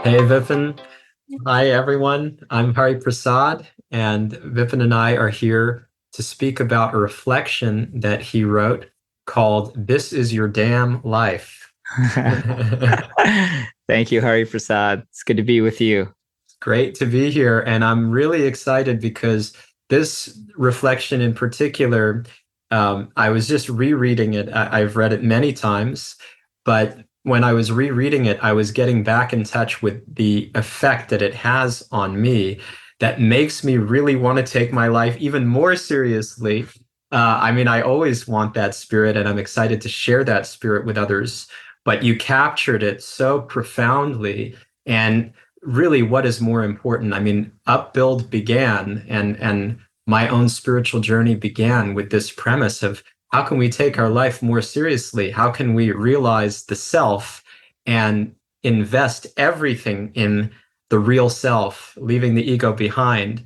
Hey, Vipin. Hi, everyone. I'm Hari Prasad, and Vipin and I are here to speak about a reflection that he wrote called This Is Your Damn Life. Thank you, Hari Prasad. It's good to be with you. Great to be here, and I'm really excited because this reflection in particular, I was just rereading it. I've read it many times, but when I was rereading it, I was getting back in touch with the effect that it has on me that makes me really want to take my life even more seriously. I mean, I always want that spirit, and I'm excited to share that spirit with others, but you captured it so profoundly. And really, what is more important? I mean, Upbuild began and my own spiritual journey began with this premise of how can we take our life more seriously? How can we realize the self and invest everything in the real self, leaving the ego behind?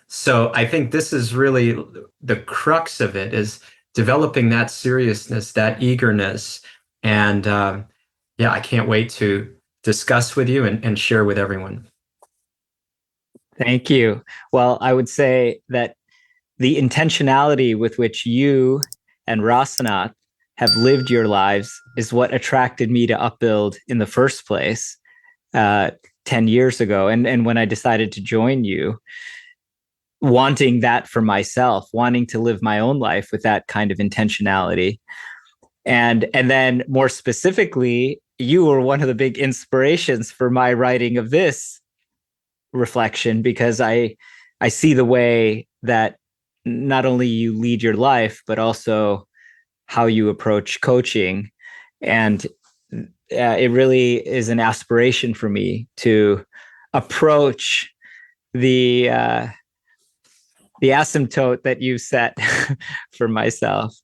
So I think this is really the crux of it, is developing that seriousness, that eagerness. And yeah, I can't wait to discuss with you and share with everyone. Thank you. Well, I would say that the intentionality with which you and Rasanath have lived your lives is what attracted me to Upbuild in the first place, uh, 10 years ago. And when I decided to join you, wanting that for myself, wanting to live my own life with that kind of intentionality. And then more specifically, you were one of the big inspirations for my writing of this reflection, because I see the way that not only you lead your life but also how you approach coaching. And it really is an aspiration for me to approach the the asymptote that you set for myself.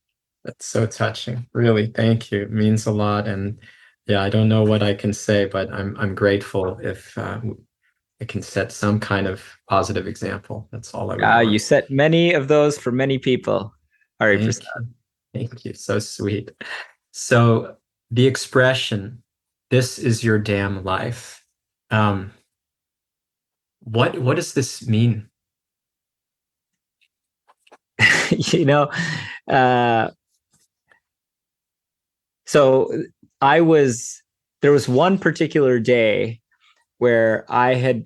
That's so touching. Really, thank you. It means a lot. And yeah, I don't know what I can say, but I'm grateful if I can set some kind of positive example. That's all I would You want. set many of those for many people, Hari Thank Prasad. you. Thank you. So sweet. So the expression, this is your damn life. Um, what does this mean? you know, uh, so I was there was one particular day where I had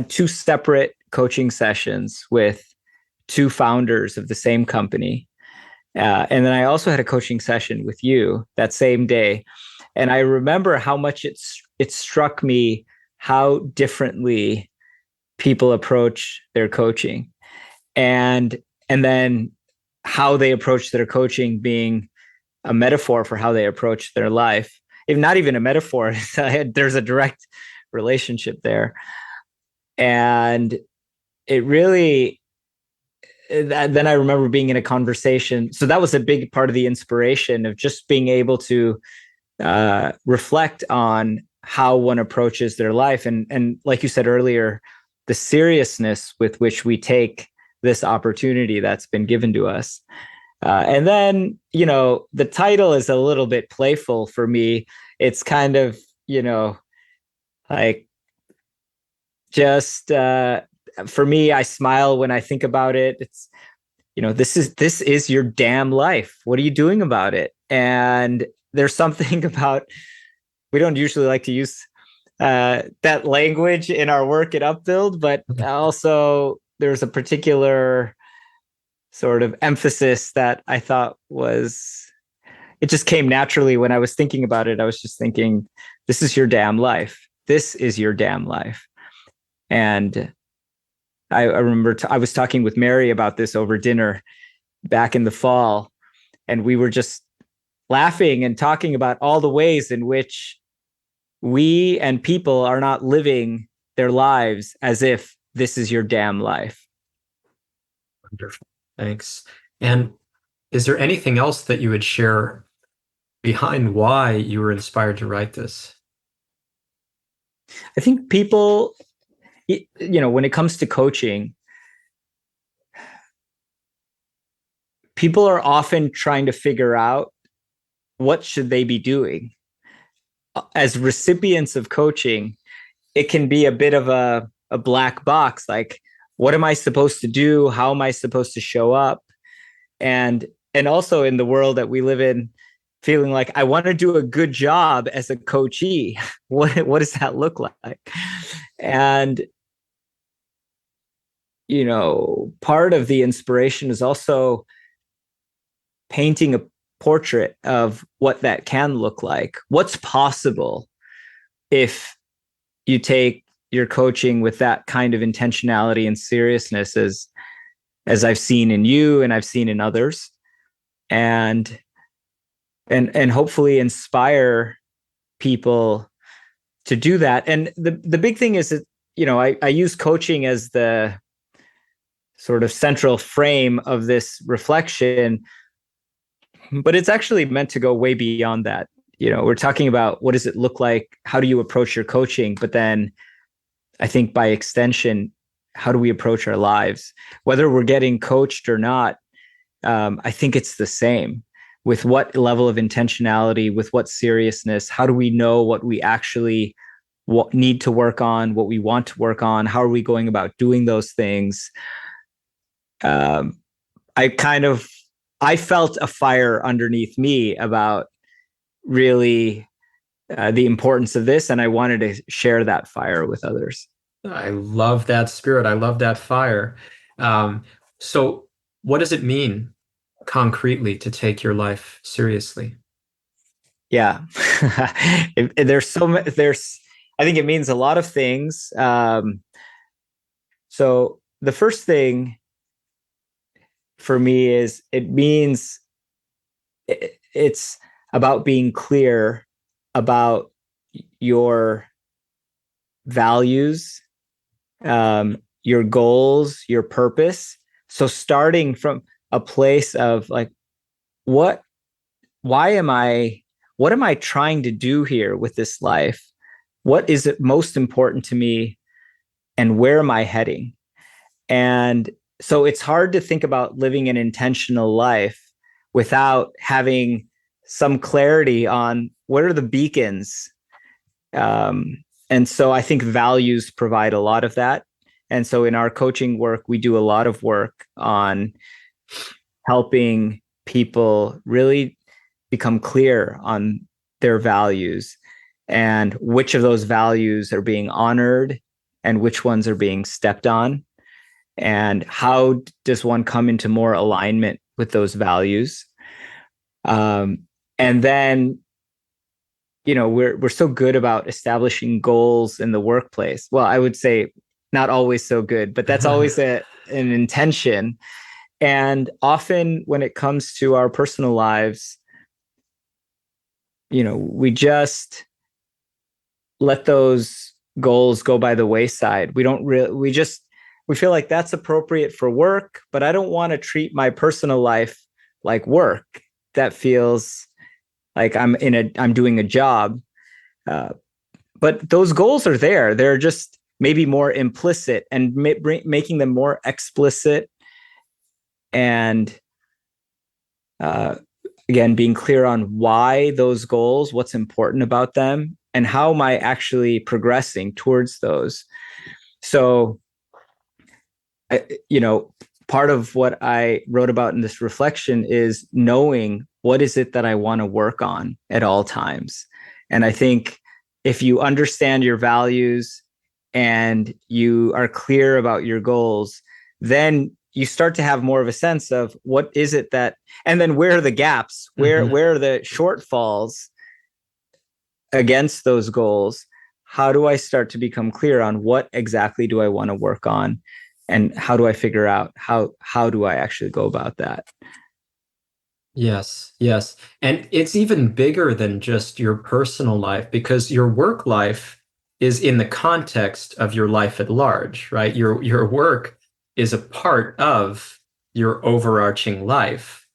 two separate coaching sessions with two founders of the same company. And then I also had a coaching session with you that same day. And I remember how much it struck me how differently people approach their coaching. And and then how they approach their coaching being a metaphor for how they approach their life. If not even a metaphor, there's a direct relationship there. And it really, then I remember being in a conversation. So that was a big part of the inspiration of just being able to reflect on how one approaches their life. And like you said earlier, the seriousness with which we take this opportunity that's been given to us. And then, the title is a little bit playful for me. It's kind of, like just for me, I smile when I think about it. It's, this is your damn life. What are you doing about it? And there's something about, we don't usually like to use that language in our work at Upbuild, but also there's a particular sort of emphasis that I thought it just came naturally when I was thinking about it. I was just thinking, this is your damn life. This is your damn life. And I remember I was talking with Mary about this over dinner back in the fall, and we were just laughing and talking about all the ways in which we and people are not living their lives as if this is your damn life. Wonderful. Thanks. And is there anything else that you would share behind why you were inspired to write this? I think people, when it comes to coaching, people are often trying to figure out what should they be doing. as recipients of coaching, it can be a bit of a black box. Like, what am I supposed to do? How am I supposed to show up? And and also in the world that we live in, feeling like I want to do a good job as a coachee. What does that look like? And part of the inspiration is also painting a portrait of what that can look like. What's possible if you take your coaching with that kind of intentionality and seriousness as I've seen in you and I've seen in others, and and hopefully inspire people to do that. And the big thing is that I use coaching as the sort of central frame of this reflection, but it's actually meant to go way beyond that. We're talking about what does it look like, how do you approach your coaching, but then I think by extension, how do we approach our lives, whether we're getting coached or not. I think it's the same. With what level of intentionality, with what seriousness, how do we know what we actually need to work on, what we want to work on, how are we going about doing those things? um, I felt a fire underneath me about really the importance of this, and I wanted to share that fire with others. I love that spirit. I love that fire. Um, so, what does it mean concretely to take your life seriously? Yeah. I think it means a lot of things. So the first thing for me is it means it's about being clear about your values, your goals, your purpose. So starting from a place of like, what, why am I, what am I trying to do here with this life? What is it most important to me? And where am I heading? And so it's hard to think about living an intentional life without having some clarity on what are the beacons. And so I think values provide a lot of that. And so in our coaching work, we do a lot of work on helping people really become clear on their values and which of those values are being honored and which ones are being stepped on, and how does one come into more alignment with those values. And then we're so good about establishing goals in the workplace. Well, I would say not always so good, but that's always an intention. And often when it comes to our personal lives, we just let those goals go by the wayside. We don't really, we feel like that's appropriate for work, but I don't want to treat my personal life like work. That feels like I'm doing a job. But those goals are there. They're just maybe more implicit, and making them more explicit. And again, being clear on why those goals, what's important about them, and how am I actually progressing towards those. So, part of what I wrote about in this reflection is knowing what is it that I want to work on at all times. And I think if you understand your values and you are clear about your goals, then you start to have more of a sense of what is it that, and then where are the gaps, where are the shortfalls against those goals? How do I start to become clear on what exactly do I want to work on? And how do I figure out how do I actually go about that? Yes, yes. And it's even bigger than just your personal life, because your work life is in the context of your life at large, right? Your work is a part of your overarching life.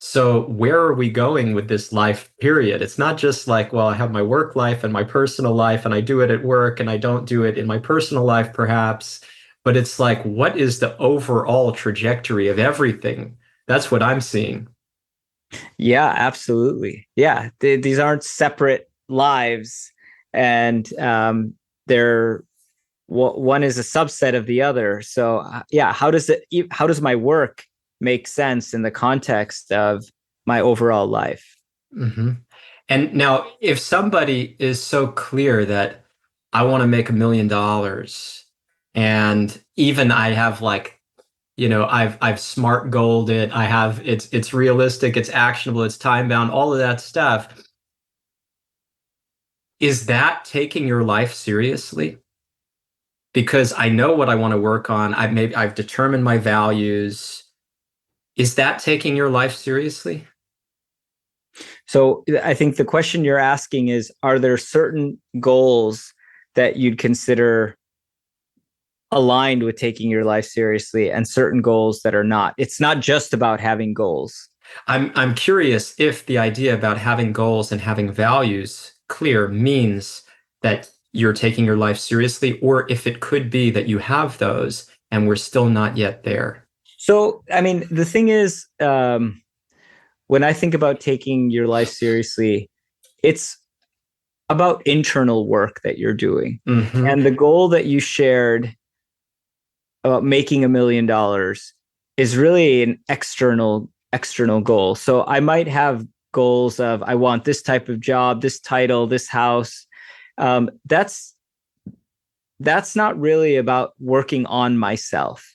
So where are we going with this life period? It's not just like, well, I have my work life and my personal life, and I do it at work and I don't do it in my personal life, perhaps. But it's like, what is the overall trajectory of everything? That's what I'm seeing. Yeah, absolutely. Yeah, these aren't separate lives, and they're one is a subset of the other. So yeah, how does my work make sense in the context of my overall life? Hmm. And now, if somebody is so clear that I want to make $1 million, and even I have like, I've smart goaled it, I have it's realistic, it's actionable, it's time bound, all of that stuff. Is that taking your life seriously? Because I know what I want to work on. I've determined my values. Is that taking your life seriously? So I think the question you're asking is, are there certain goals that you'd consider aligned with taking your life seriously and certain goals that are not? It's not just about having goals. I'm curious if the idea about having goals and having values clear means that you're taking your life seriously, or if it could be that you have those and we're still not yet there. So, I mean, the thing is, when I think about taking your life seriously, it's about internal work that you're doing. Hmm. And the goal that you shared about making $1 million is really an external goal. So I might have goals of I want this type of job, this title, this house. That's not really about working on myself.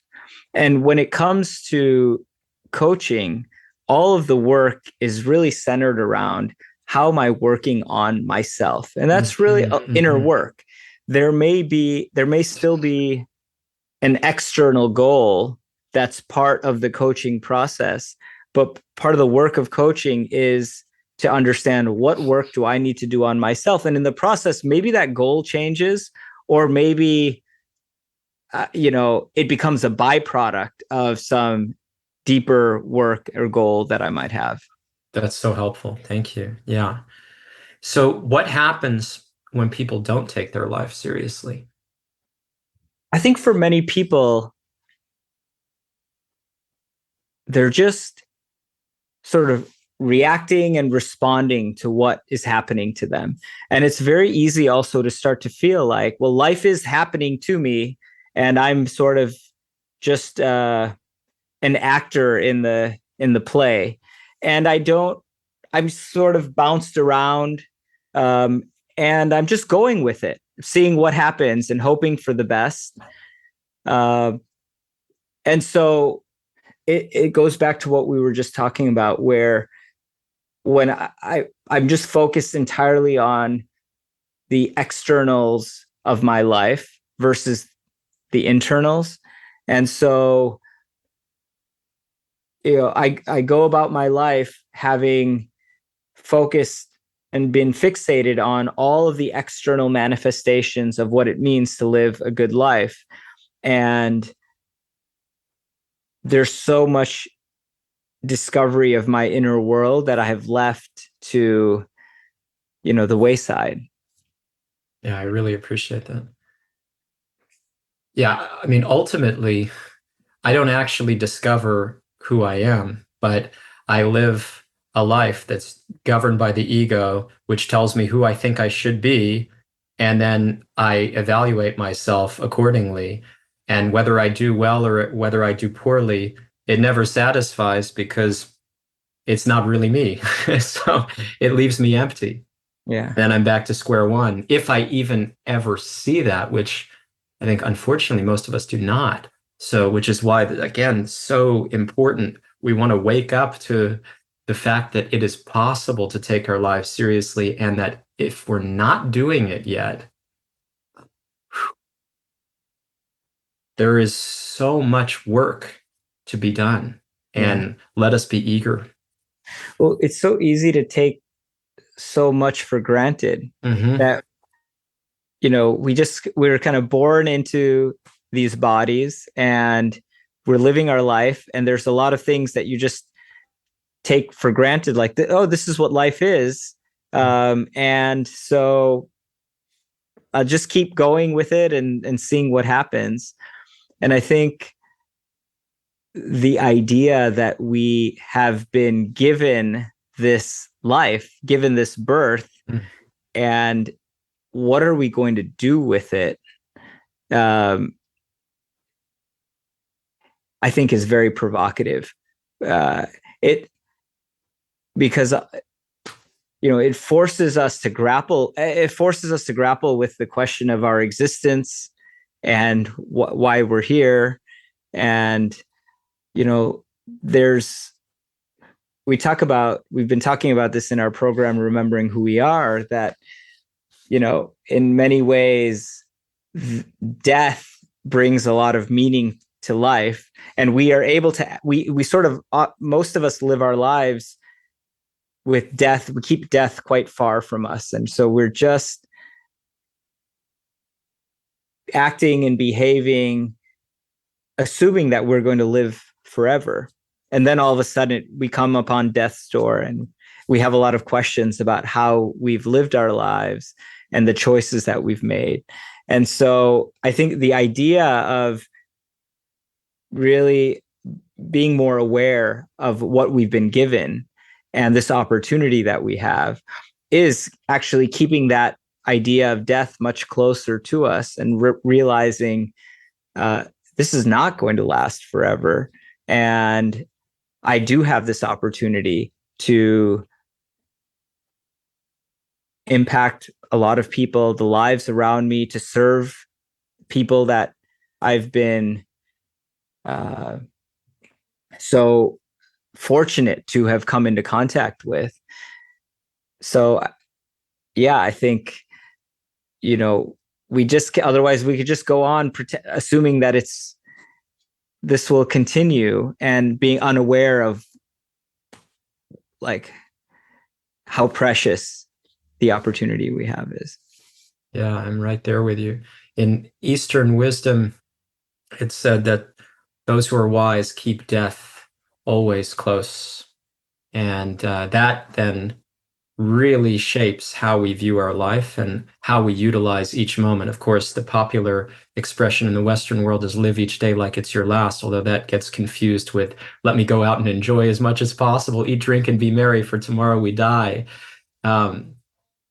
And when it comes to coaching, all of the work is really centered around how am I working on myself? And that's really Hmm. inner Hmm. work. There may still be an external goal that's part of the coaching process, but part of the work of coaching is to understand what work do I need to do on myself. And in the process, maybe that goal changes, or maybe it becomes a byproduct of some deeper work or goal that I might have. That's so helpful. Thank you. Yeah. So what happens when people don't take their life seriously? I think for many people, they're just sort of reacting and responding to what is happening to them. And it's very easy also to start to feel like, well, life is happening to me, and I'm sort of just an actor in the play. And I'm sort of bounced around, um, and I'm just going with it, seeing what happens and hoping for the best. Uh, and so it goes back to what we were just talking about, where when I'm just focused entirely on the externals of my life versus the internals. And so, I go about my life having focused and been fixated on all of the external manifestations of what it means to live a good life. And there's so much discovery of my inner world that I have left to, the wayside. Yeah, I really appreciate that. Yeah, I mean, ultimately, I don't actually discover who I am, but I live a life that's governed by the ego, which tells me who I think I should be. And then I evaluate myself accordingly. And whether I do well or whether I do poorly, it never satisfies because it's not really me. So it leaves me empty. Yeah. Then I'm back to square one. If I even ever see that, which I think unfortunately most of us do not. So, which is why, again, so important. We want to wake up to the fact that it is possible to take our lives seriously, and that if we're not doing it yet, there is so much work to be done. Yeah. And let us be eager. Well, it's so easy to take so much for granted Hmm. that, we're kind of born into these bodies, and we're living our life. And there's a lot of things that you just take for granted, like, oh, this is what life is. And so I'll just keep going with it and seeing what happens. And I think the idea that we have been given this life, given this birth, and what are we going to do with it? Um, I think is very provocative. It because it forces us to grapple. It forces us to grapple with the question of our existence and why we're here. And there's we've been talking about this in our program, Remembering Who We Are, that in many ways, death brings a lot of meaning to life, and we are able to we sort of most of us live our lives with death. We keep death quite far from us, and so we're just acting and behaving assuming that we're going to live forever. And then all of a sudden we come upon death's door, and we have a lot of questions about how we've lived our lives and the choices that we've made. And so I think the idea of really being more aware of what we've been given and this opportunity that we have is actually keeping that idea of death much closer to us, and realizing this is not going to last forever. And I do have this opportunity to impact a lot of people, the lives around me, to serve people that I've been so fortunate to have come into contact with. So, yeah, I think, otherwise we could just go on assuming that this will continue, and being unaware of like how precious the opportunity we have is. Yeah, I'm right there with you. In Eastern wisdom, it's said that those who are wise keep death always close. And that then really shapes how we view our life and how we utilize each moment. Of course, the popular expression in the Western world is live each day like it's your last, although that gets confused with let me go out and enjoy as much as possible, eat, drink, and be merry, for tomorrow we die.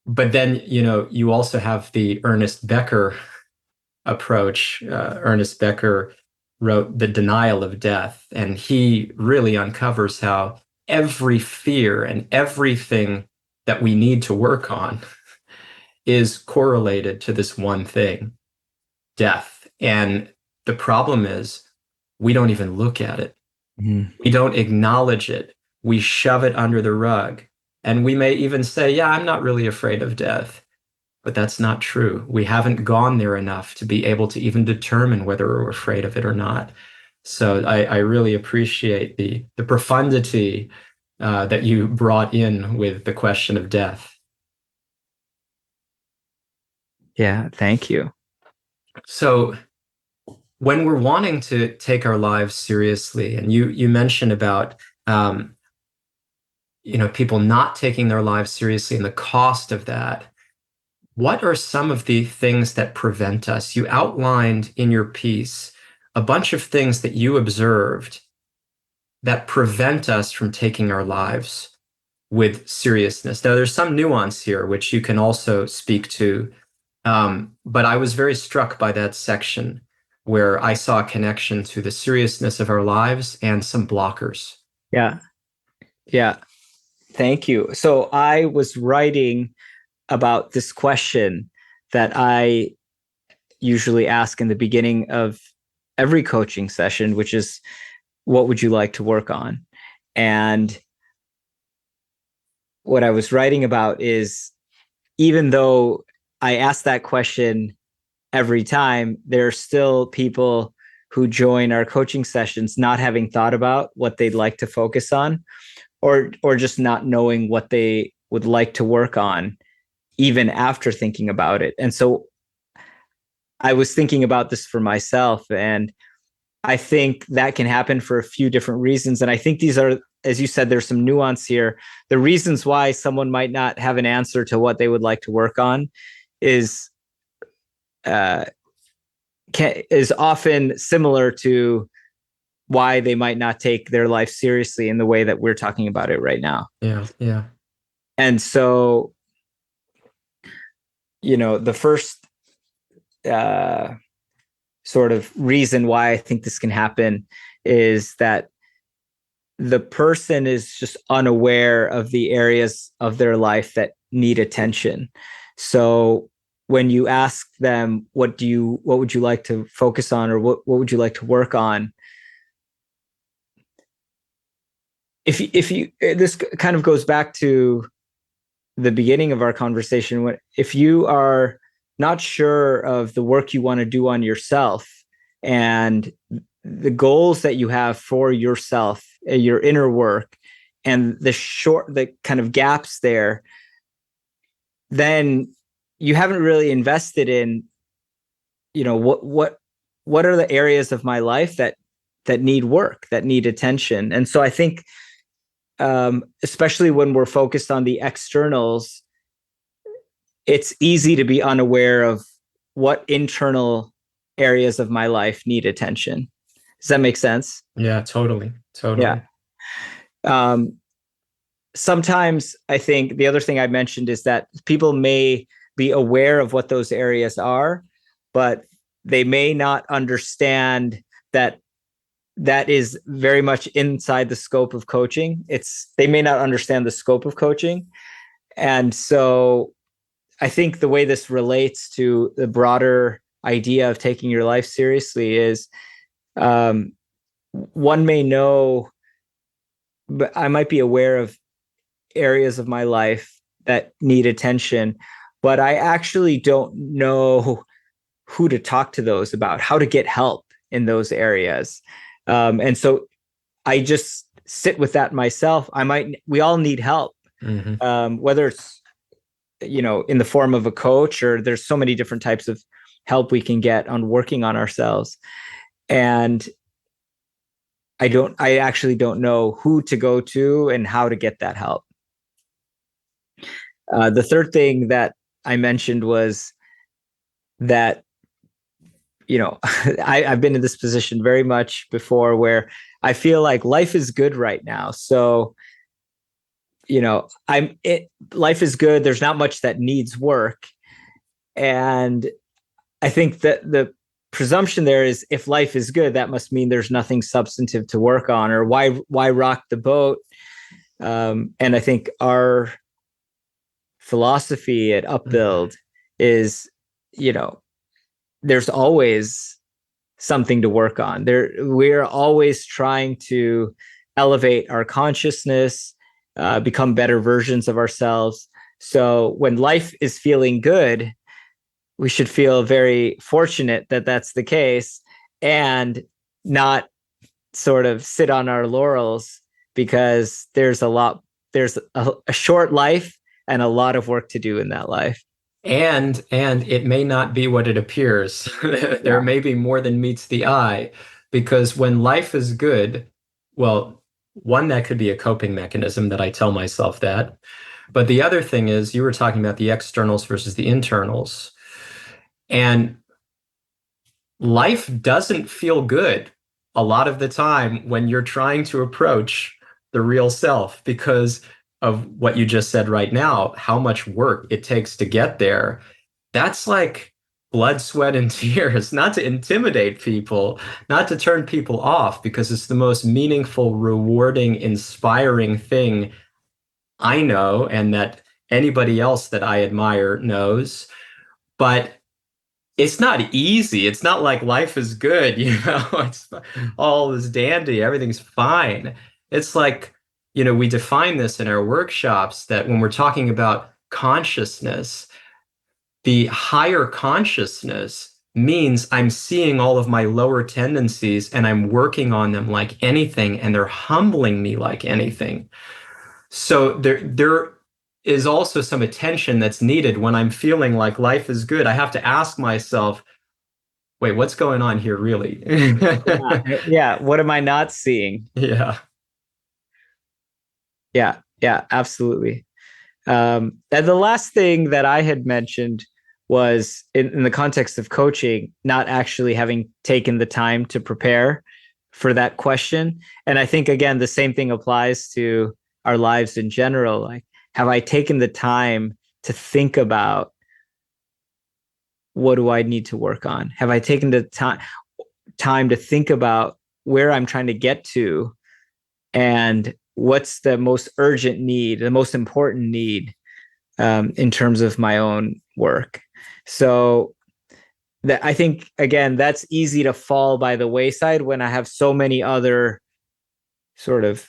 But then, you also have the Ernest Becker approach. Ernest Becker wrote The Denial of Death, and he really uncovers how every fear and everything that we need to work on is correlated to this one thing, death. And the problem is we don't even look at it. Mm-hmm. We don't acknowledge it. We shove it under the rug. And we may even say, yeah, I'm not really afraid of death. But that's not true. We haven't gone there enough to be able to even determine whether we're afraid of it or not. So I really appreciate the profundity that you brought in with the question of death. Yeah, thank you. So when we're wanting to take our lives seriously, and you mentioned about people not taking their lives seriously and the cost of that. What are some of the things that prevent us? You outlined in your piece a bunch of things that you observed that prevent us from taking our lives with seriousness. Now, there's some nuance here, which you can also speak to. But I was very struck by that section where I saw a connection to the seriousness of our lives and some blockers. Yeah. Yeah. Thank you. So I was writing about this question that I usually ask in the beginning of every coaching session, which is, what would you like to work on? And what I was writing about is, even though I ask that question every time, there are still people who join our coaching sessions not having thought about what they'd like to focus on, or just not knowing what they would like to work on even after thinking about it. And so I was thinking about this for myself, and I think that can happen for a few different reasons. And I think these are, as you said, there's some nuance here. The reasons why someone might not have an answer to what they would like to work on is is often similar to why they might not take their life seriously in the way that we're talking about it right now. Yeah, yeah. And so the first uh, sort of reason why I think this can happen is that the person is just unaware of the areas of their life that need attention. So when you ask them, what would you like to focus on, or what would you like to work on? If you this kind of goes back to the beginning of our conversation. If you are not sure of the work you want to do on yourself and the goals that you have for yourself, your inner work, and the kind of gaps there, then you haven't really invested in, what are the areas of my life that need work, that need attention. And so I think, especially when we're focused on the externals, it's easy to be unaware of what internal areas of my life need attention. Does that make sense? Yeah, totally. Yeah. Totally. Um, Sometimes I think the other thing I mentioned is that people may be aware of what those areas are, but they may not understand that that is very much inside the scope of coaching. They may not understand the scope of coaching. And so I think the way this relates to the broader idea of taking your life seriously is, one may know, but I might be aware of areas of my life that need attention, but I actually don't know who to talk to those about, how to get help in those areas. And so I just sit with that myself. We all need help, Hmm. whether it's, in the form of a coach, or there's so many different types of help we can get on working on ourselves. And I actually don't know who to go to and how to get that help. The third thing that I mentioned was that, I've been in this position very much before where I feel like life is good right now. So, life is good. There's not much that needs work. And I think that the presumption there is, if life is good, that must mean there's nothing substantive to work on, or why rock the boat? And I think our philosophy at Upbuild is, you know, there's always something to work on. We're always trying to elevate our consciousness, become better versions of ourselves. So when life is feeling good, we should feel very fortunate that that's the case, and not sort of sit on our laurels, because there's a short life and a lot of work to do in that life. And it may not be what it appears. There Yeah. may be more than meets the eye, because when life is good, well, one, that could be a coping mechanism that I tell myself that. But the other thing is, you were talking about the externals versus the internals. And life doesn't feel good a lot of the time when you're trying to approach the real self, because of what you just said right now, how much work it takes to get there. That's like blood, sweat, and tears, not to intimidate people, not to turn people off, because it's the most meaningful, rewarding, inspiring thing I know, and that anybody else that I admire knows. But it's not easy. It's not like life is good, it's all is dandy, everything's fine. It's like, we define this in our workshops, that when we're talking about consciousness, the higher consciousness means I'm seeing all of my lower tendencies and I'm working on them like anything, and they're humbling me like anything. So there is also some attention that's needed when I'm feeling like life is good. I have to ask myself, wait, what's going on here really? Yeah. What am I not seeing? Yeah. Yeah. Yeah, absolutely. And the last thing that I had mentioned was in the context of coaching, not actually having taken the time to prepare for that question. And I think, again, the same thing applies to our lives in general. Like, have I taken the time to think about what do I need to work on? Have I taken the time to think about where I'm trying to get to, and what's the most urgent need, the most important need, in terms of my own work. So that, I think, again, that's easy to fall by the wayside when I have so many other sort of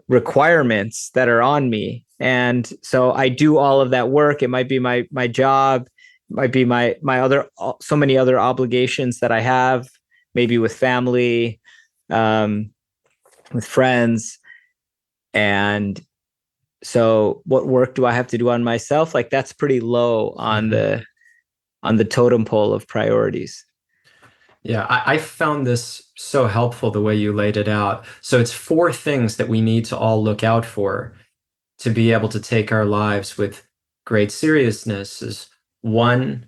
requirements that are on me. And so I do all of that work. It might be my job, it might be my other, so many other obligations that I have, maybe with family, um, with friends. And so what work do I have to do on myself? Like, that's pretty low Mhm. on the totem pole of priorities. Yeah, I found this so helpful the way you laid it out. So it's four things that we need to all look out for to be able to take our lives with great seriousness. Is one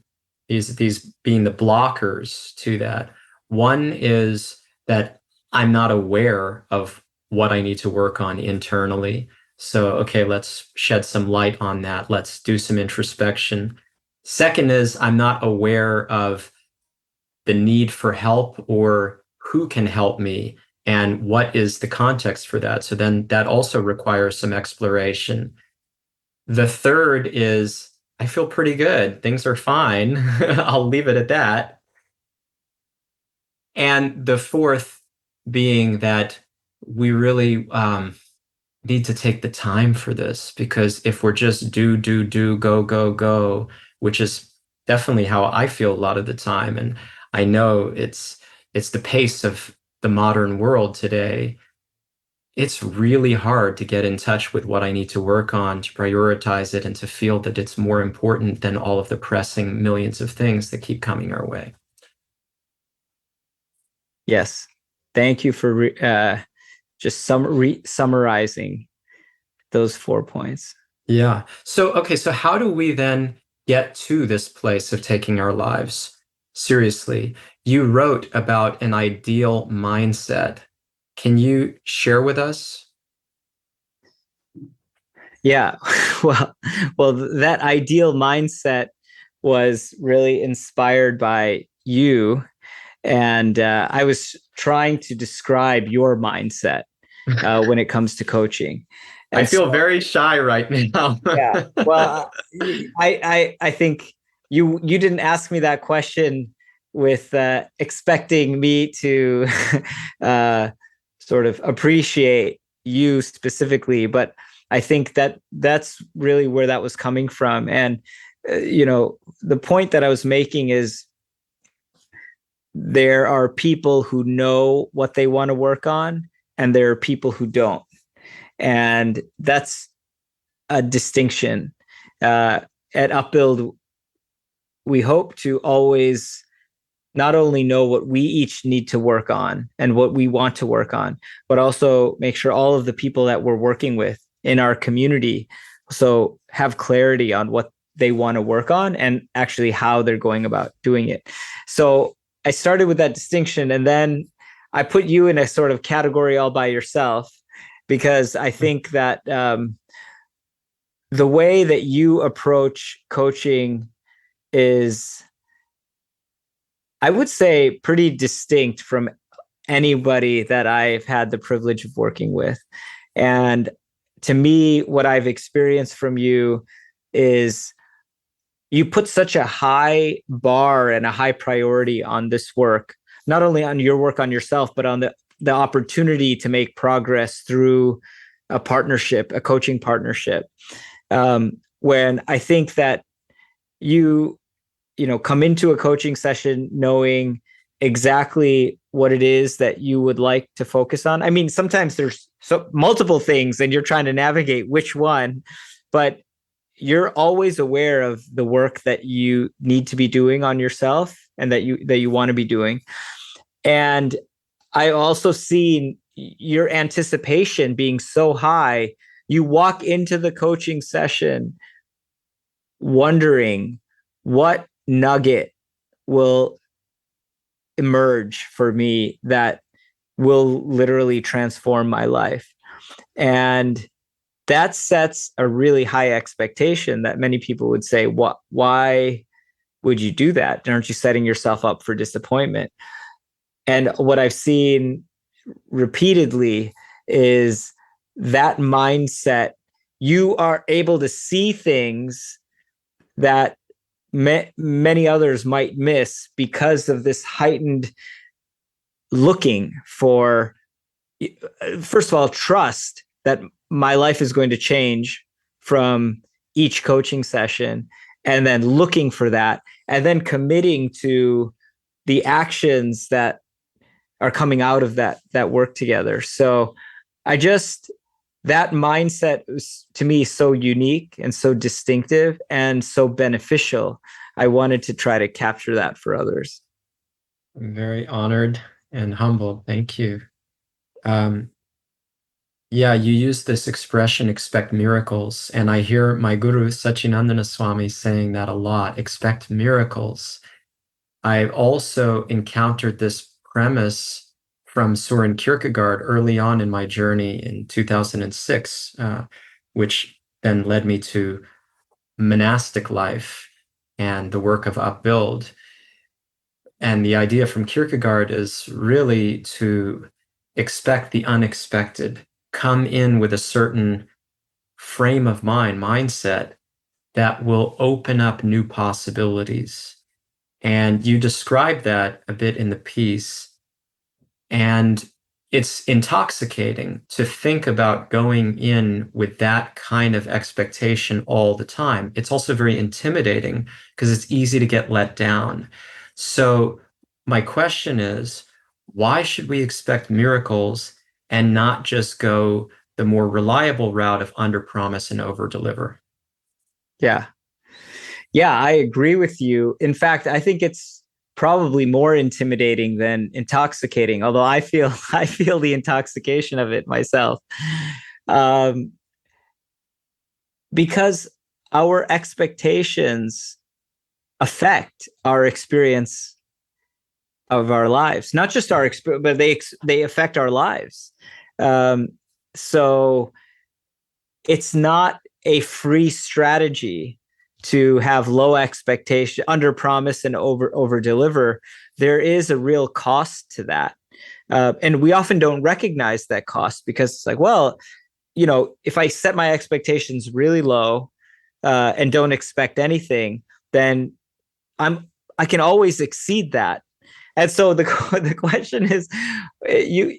is these being the blockers to that. One is that I'm not aware of what I need to work on internally. So, okay, let's shed some light on that. Let's do some introspection. Second is I'm not aware of the need for help or who can help me and what is the context for that. So then that also requires some exploration. The third is I feel pretty good. Things are fine. I'll leave it at that. And the fourth being that we really need to take the time for this, because if we're just do, go, go, go, which is definitely how I feel a lot of the time, and I know it's the pace of the modern world today. It's really hard to get in touch with what I need to work on, to prioritize it, and to feel that it's more important than all of the pressing millions of things that keep coming our way. Yes. Thank you for just summarizing those 4 points. Yeah. So, okay, so how do we then get to this place of taking our lives seriously? You wrote about an ideal mindset. Can you share with us? Yeah. Well, that ideal mindset was really inspired by you. And I was trying to describe your mindset when it comes to coaching. I And so, feel very shy right now. yeah, well, I think you didn't ask me that question with expecting me to uh, sort of appreciate you specifically, but I think that that's really where that was coming from. And the point that I was making is there are people who know what they want to work on, and there are people who don't, and that's a distinction. Uh, at Upbuild, we hope to always not only know what we each need to work on and what we want to work on, but also make sure all of the people that we're working with in our community so have clarity on what they want to work on and actually how they're going about doing it. So I started with that distinction, and then I put you in a sort of category all by yourself, because I think that the way that you approach coaching is, I would say, pretty distinct from anybody that I've had the privilege of working with. And to me, what I've experienced from you is you put such a high bar and a high priority on this work, not only on your work on yourself, but on the opportunity to make progress through a partnership, a coaching partnership. When I think that you come into a coaching session knowing exactly what it is that you would like to focus on. I mean, sometimes there's multiple things and you're trying to navigate which one, but you're always aware of the work that you need to be doing on yourself and that you want to be doing. And I also seen your anticipation being so high. You walk into the coaching session wondering what nugget will emerge for me that will literally transform my life. And that sets a really high expectation that many people would say, "What? Why? would you do that? Aren't you setting yourself up for disappointment? And what I've seen repeatedly is that mindset. You are able to see things that many others might miss because of this heightened looking for, first of all, trust that my life is going to change from each coaching session, and then looking for that, and then committing to the actions that are coming out of that work together. So I just, that mindset was to me so unique and so distinctive and so beneficial. I wanted to try to capture that for others. I'm very honored and humbled. Thank you. Um, yeah, you use this expression, expect miracles. And I hear my guru, Satchidananda Swami, saying that a lot, expect miracles. I've also encountered this premise from Soren Kierkegaard early on in my journey in 2006, which then led me to monastic life and the work of Upbuild. And the idea from Kierkegaard is really to expect the unexpected, come in with a certain frame of mind, mindset that will open up new possibilities. And you describe that a bit in the piece. And it's intoxicating to think about going in with that kind of expectation all the time. It's also very intimidating because it's easy to get let down. So, my question is, why should we expect miracles and not just go the more reliable route of under promise and over deliver? Yeah. Yeah, I agree with you. In fact, I think it's probably more intimidating than intoxicating, although I feel I feel the intoxication of it myself. Um, because our expectations affect our experience of our lives, not just our experience, but they affect our lives. Um, so it's not a free strategy to have low expectation, under promise and over deliver. There is a real cost to that, and we often don't recognize that cost because it's like, well, if I set my expectations really low and don't expect anything, then I can always exceed that. And so the question is, you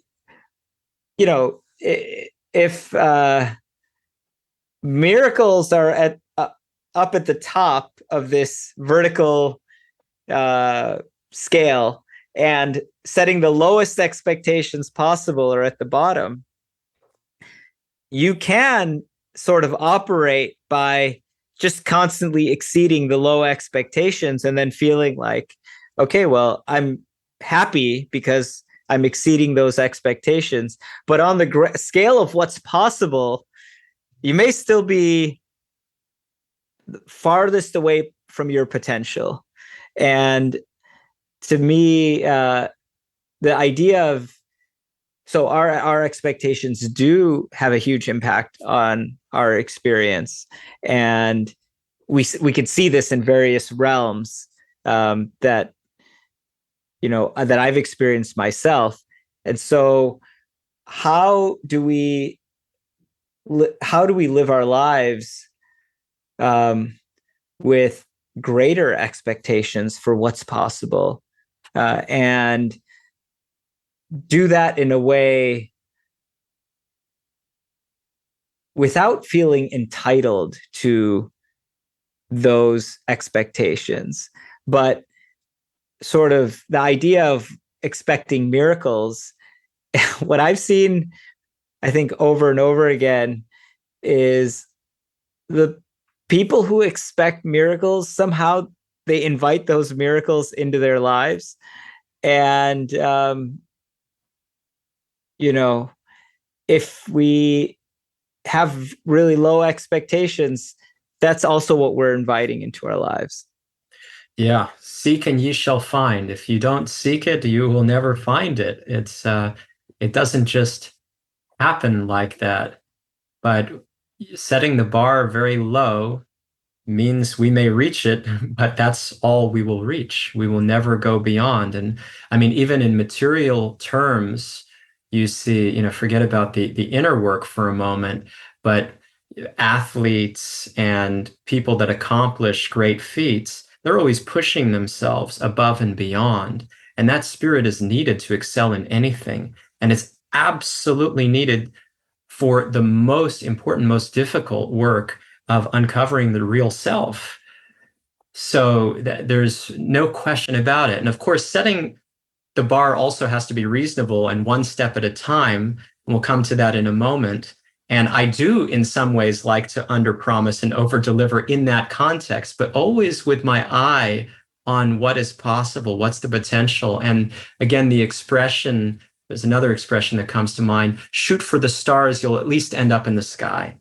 you know if miracles are up at the top of this vertical uh, scale, and setting the lowest expectations possible are at the bottom, you can sort of operate by just constantly exceeding the low expectations and then feeling like, okay, well, I'm happy because I'm exceeding those expectations. But on the scale of what's possible, you may still be farthest away from your potential. And to me, the idea of, so our expectations do have a huge impact on our experience, and we could see this in various realms, that that I've experienced myself. And so, how do we live our lives with greater expectations for what's possible, and do that in a way without feeling entitled to those expectations, but sort of the idea of expecting miracles. What I've seen, I think, over and over again, is the people who expect miracles, somehow they invite those miracles into their lives. And if we have really low expectations, that's also what we're inviting into our lives. Yeah, seek and ye shall find. If you don't seek it, you will never find it. It doesn't just happen like that. But setting the bar very low means we may reach it, but that's all we will reach. We will never go beyond. And I mean, even in material terms, you see, forget about the inner work for a moment, but athletes and people that accomplish great feats, they're always pushing themselves above and beyond. And that spirit is needed to excel in anything. And it's absolutely needed for the most important, most difficult work of uncovering the real self. So there's no question about it. And of course, setting the bar also has to be reasonable and one step at a time. We'll come to that in a moment. And I do, in some ways, like to underpromise and overdeliver in that context, but always with my eye on what is possible, what's the potential. And again, there's another expression that comes to mind: shoot for the stars, you'll at least end up in the sky,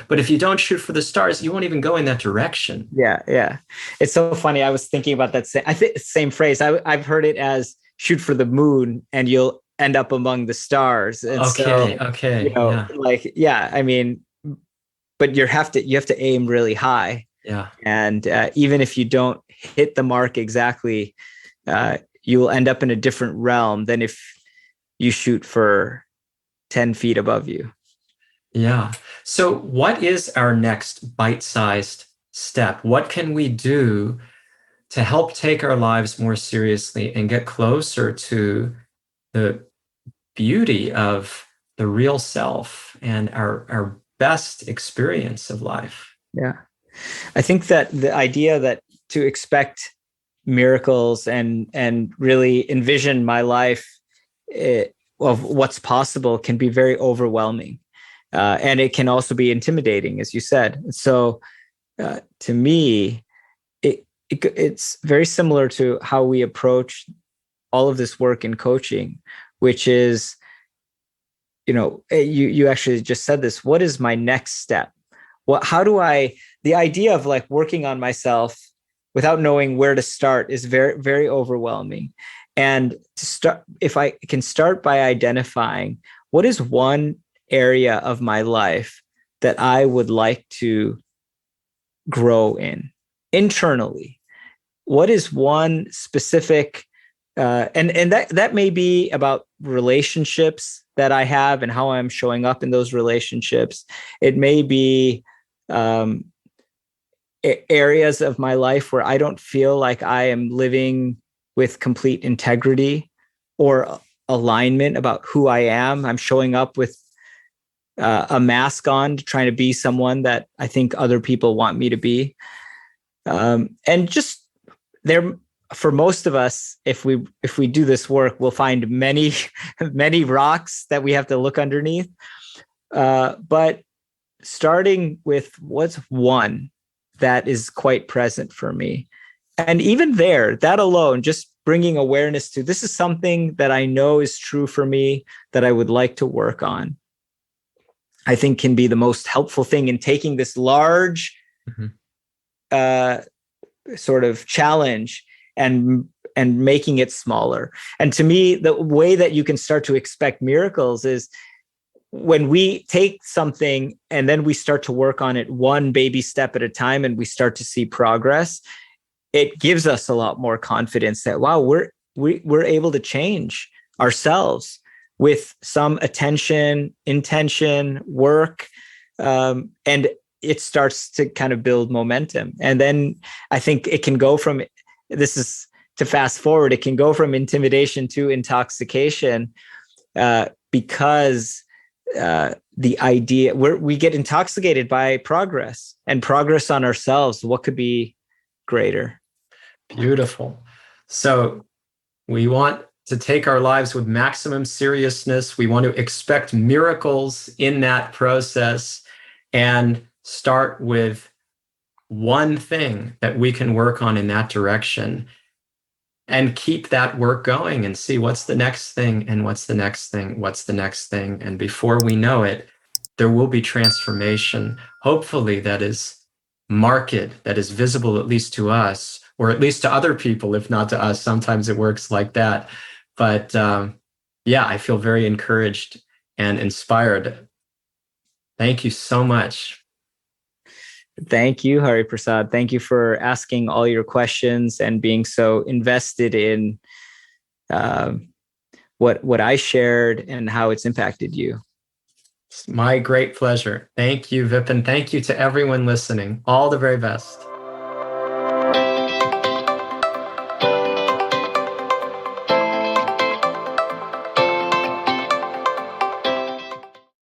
But if you don't shoot for the stars, you won't even go in that direction. Yeah, yeah. It's so funny. I was thinking about that I think same phrase. I've heard it as shoot for the moon and you'll end up among the stars. And so, Okay, yeah, like, yeah, I mean, but you have to aim really high. yeah. And even if you don't hit the mark exactly, you will end up in a different realm than if you shoot for 10 feet above you. Yeah. So, what is our next bite-sized step? What can we do to help take our lives more seriously and get closer to the beauty of the real self and our best experience of life? Yeah. I think that the idea that to expect miracles and really envision my life of what's possible can be very overwhelming. And it can also be intimidating, as you said. So to me, it's very similar to how we approach all of this work in coaching, which is, you actually just said this. What is my next step? The idea of like working on myself without knowing where to start is very, very overwhelming. And to start, if I can start by identifying what is one area of my life that I would like to grow in internally, what is one specific and that may be about relationships that I have and how I'm showing up in those relationships. It may be um, areas of my life where I don't feel like I am living with complete integrity or alignment about who I am. I'm showing up with a mask on, trying to be someone that I think other people want me to be. And just there, for most of us, if we do this work, we'll find many many rocks that we have to look underneath. But starting with what's one that is quite present for me, and even there, that alone, just bringing awareness to this is something that I know is true for me that I would like to work on, I think can be the most helpful thing in taking this large Mhm. Sort of challenge and making it smaller. And to me, the way that you can start to expect miracles is when we take something and then we start to work on it one baby step at a time and we start to see progress. It gives us a lot more confidence that, wow, we're able to change ourselves with some attention, intention, work, and it starts to kind of build momentum. And then I think it can go from, this is to fast forward, it can go from intimidation to intoxication, because the idea we get intoxicated by progress and progress on ourselves. What could be greater? Beautiful. So, we want to take our lives with maximum seriousness. We want to expect miracles in that process and start with one thing that we can work on in that direction and keep that work going and see what's the next thing and what's the next thing, what's the next thing. And before we know it, there will be transformation, hopefully, that is marked, that is visible, at least to us, or at least to other people, if not to us. Sometimes it works like that. But yeah, I feel very encouraged and inspired. Thank you so much. Thank you, Hari Prasad. Thank you for asking all your questions and being so invested in uh, what I shared and how it's impacted you. It's my great pleasure. Thank you, Vipin. Thank you to everyone listening. All the very best.